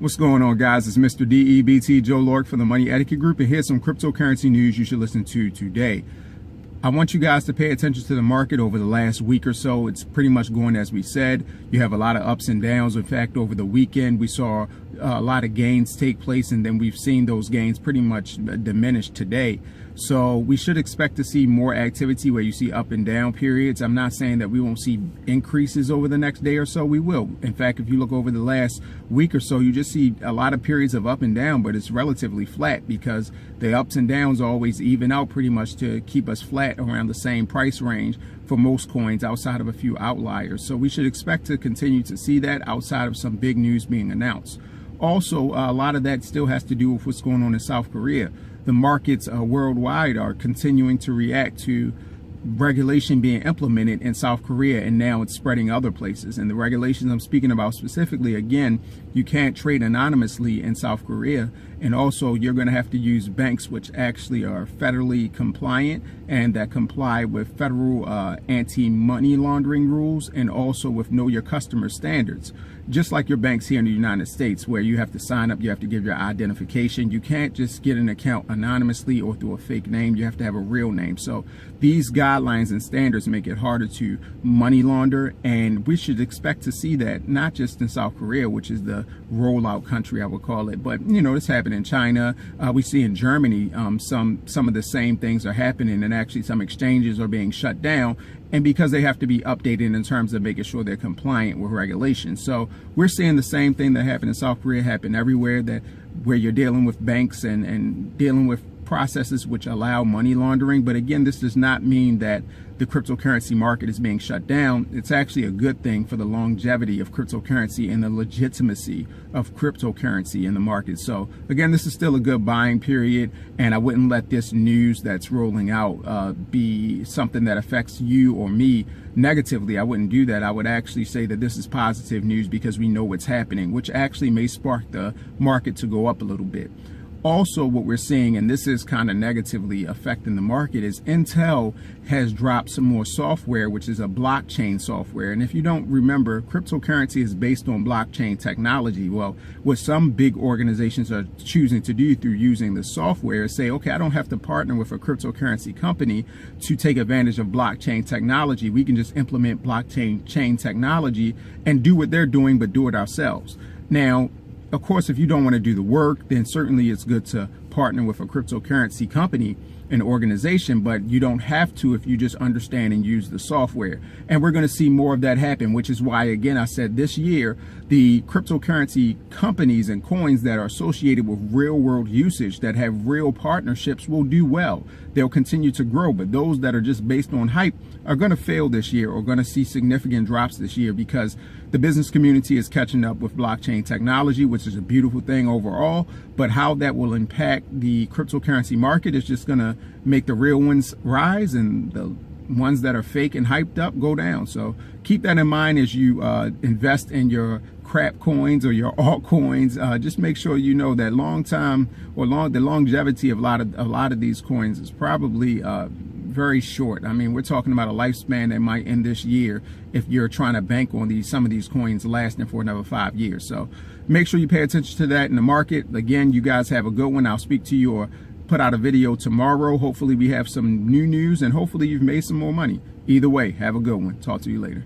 What's going on, guys? It's Mr. DEBT Joe Lorick for the Money Etiquette Group, and here's some cryptocurrency news you should listen to today. I want you guys to pay attention to the market over the last week or so. It's pretty much going as we said. You have a lot of ups and downs. In fact, over the weekend, we saw a lot of gains take place, and then we've seen those gains pretty much diminish today. So we should expect to see more activity where you see up and down periods. I'm not saying that we won't see increases over the next day or so. We will. In fact, if you look over the last week or so, you just see a lot of periods of up and down, but it's relatively flat because the ups and downs always even out pretty much to keep us flat around the same price range for most coins outside of a few outliers. So we should expect to continue to see that outside of some big news being announced. Also, a lot of that still has to do with what's going on in South Korea. The markets worldwide are continuing to react to regulation being implemented in South Korea, and now it's spreading other places. And the regulations I'm speaking about specifically, again, you can't trade anonymously in South Korea, and also you're going to have to use banks which actually are federally compliant and that comply with federal anti-money laundering rules, and also with know your customer standards, just like your banks here in the United States, where you have to sign up, you have to give your identification. You can't just get an account anonymously or through a fake name. You have to have a real name. So these guidelines and standards make it harder to money launder, and we should expect to see that not just in South Korea, which is the rollout country, I would call it, but you know, this happened in China. We see in Germany some of the same things are happening, and actually some exchanges are being shut down, and because they have to be updated in terms of making sure they're compliant with regulations. So we're seeing the same thing that happened in South Korea happen everywhere, that where you're dealing with banks and dealing with processes which allow money laundering. But again, this does not mean that the cryptocurrency market is being shut down. It's actually a good thing for the longevity of cryptocurrency and the legitimacy of cryptocurrency in the market. So again, this is still a good buying period, and I wouldn't let this news that's rolling out be something that affects you or me negatively. I wouldn't do that. I would actually say that this is positive news because we know what's happening, which actually may spark the market to go up a little bit. Also, what we're seeing, and this is kind of negatively affecting the market, is Intel has dropped some more software, which is a blockchain software. And if you don't remember, cryptocurrency is based on blockchain technology. Well, what some big organizations are choosing to do through using the software is say, okay, I don't have to partner with a cryptocurrency company to take advantage of blockchain technology. We can just implement blockchain technology and do what they're doing, but do it ourselves. Now, of course, if you don't want to do the work, then certainly it's good to partner with a cryptocurrency company, an organization, but you don't have to if you just understand and use the software. And we're going to see more of that happen, which is why, again, I said this year, the cryptocurrency companies and coins that are associated with real world usage, that have real partnerships, will do well. They'll continue to grow, but those that are just based on hype are going to fail this year, or going to see significant drops this year, because the business community is catching up with blockchain technology, which is a beautiful thing overall. But how that will impact the cryptocurrency market is just going to make the real ones rise and the ones that are fake and hyped up go down. So keep that in mind as you invest in your crap coins or your altcoins. Just make sure you know that the longevity of a lot of these coins is probably very short. I mean, we're talking about a lifespan that might end this year if you're trying to bank on some of these coins lasting for another 5 years. So make sure you pay attention to that in the market. Again, you guys have a good one. I'll speak to you or put out a video tomorrow. Hopefully we have some new news, and hopefully you've made some more money. Either way, have a good one. Talk to you later.